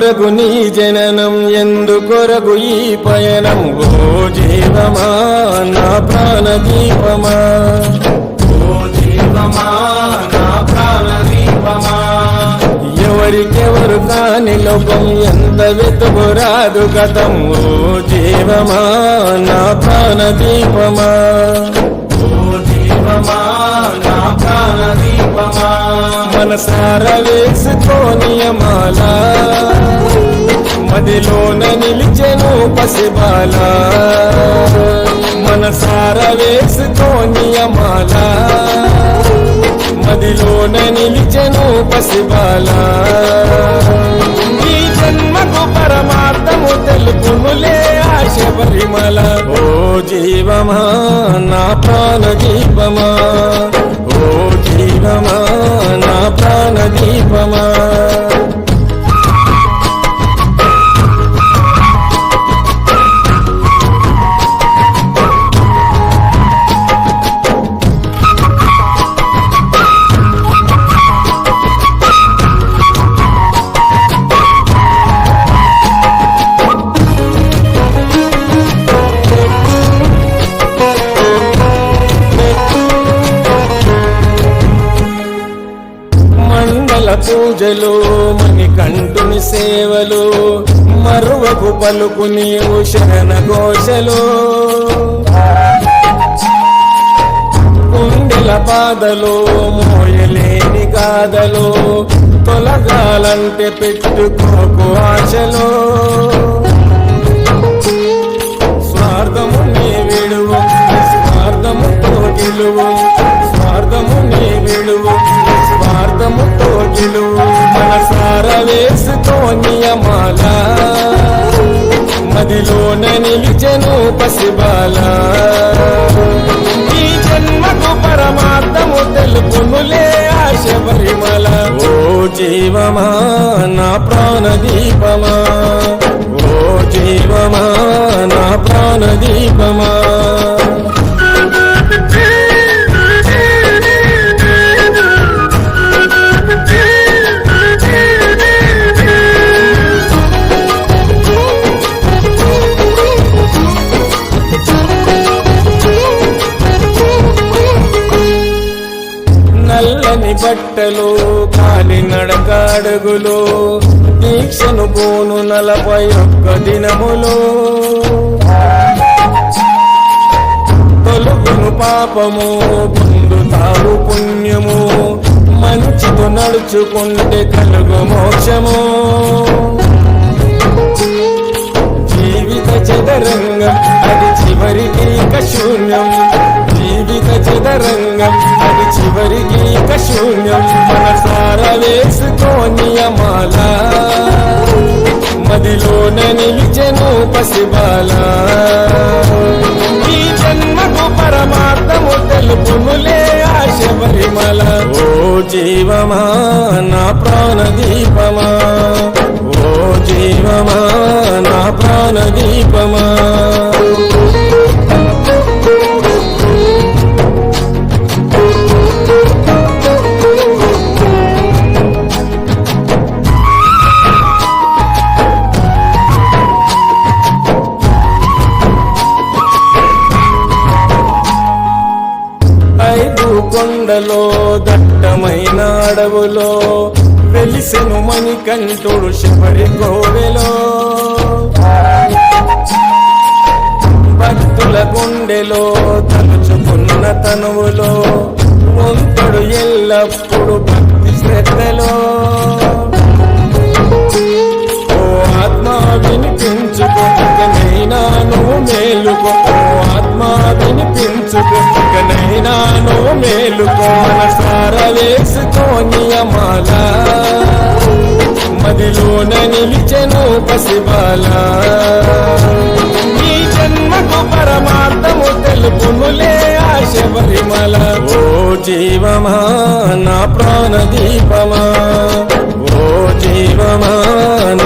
కొరకు నీ జననం ఎందుకొరకు ఈ పయనం ఓ జీవమా నా ప్రాణ దీపమా ఓ జీవమా నా ప్రాణ దీపమా ఎవరికెవరు కాని లోకం ఎంత వెతుకురాదు గతం ఓ జీవమా నా ప్రాణ దీపమా ఓ జీవమా నా ప్రాణ దీపమా మనసార వేసుకోనియమాల మదిలోన నిలిచెను పసిబాల మనసార వేసుకోనియమాల మదిలోన నిలిచెను పసిబాల ఈ జన్మకు పరమార్థము తెలుపునులే ఆశ పరిమళ ఓ జీవమా నా ప్రాణ దీపమా ఓ జీవమా నా ప్రాణ దీపమా పూజలు మణికంఠుని సేవలు మరువకు పలుకు నీవు శరణ ఘోషలు కుండెల బాధలు మోయలేని గాథలు తొలగాలంటే పెట్టుకోకు ఆశలు స్వార్థము నీ విడువు స్వార్థముతో గెలువు స్వార్థము నీ విడువు స్వార్థముతో గెలువు మనసార వేసుకోనియమాల మదిలోన నిలిచెను పసిబాల ఈ జన్మకు పరమార్థము తెలుపునులే ఆశ పరిమళ ఓ జీవమా నా ప్రాణ దీపమా ఓ జీవమా నా ప్రాణ దీపమా నల్లని బట్టలు కాలి నడకాడుగులు దీక్షను పోను 41 దినములు తొలుగును పాపము పొందుతావు పుణ్యము మంచితో నడుచుకుంటే కలుగు మోక్షము జీవిత చదరంగం అది చివరికి శూన్యం జీవిత చదరంగం అది చివరికి శూన్యం మనసార వేసుకోనియమాల మదిలోన నిలిచెను పసిబాల ఈ జన్మకు పరమార్థము తెలుపునులే ఆశ పరిమళ ఓ జీవమా నా ప్రాణ దీపమా ఓ జీవమా నా ప్రాణ దీపమా కొండలో దట్టమైన అడవులో వెలిసెను మణికంఠుడు శబరి కోవెలో భక్తుల గుండెలో తలుచుకున్న తనువులో వంతుడు ఎల్లప్పుడు భక్తి శ్రద్ధలో ఓ ఆత్మ వినిపించుకో ఇకనైనా నువ్వు మేలుకో ఓ ఆత్మ వినిపించుకో ఇకనైనా నువ్వు మేలుకో మనసార వేసుకోనియమాల మదిలోన నిలిచెను పసిబాల ఈ జన్మకు పరమార్థము తెలుపునులే ఆశ పరిమళ ఓ జీవమా నా ప్రాణ దీపమా ఓ జీవమా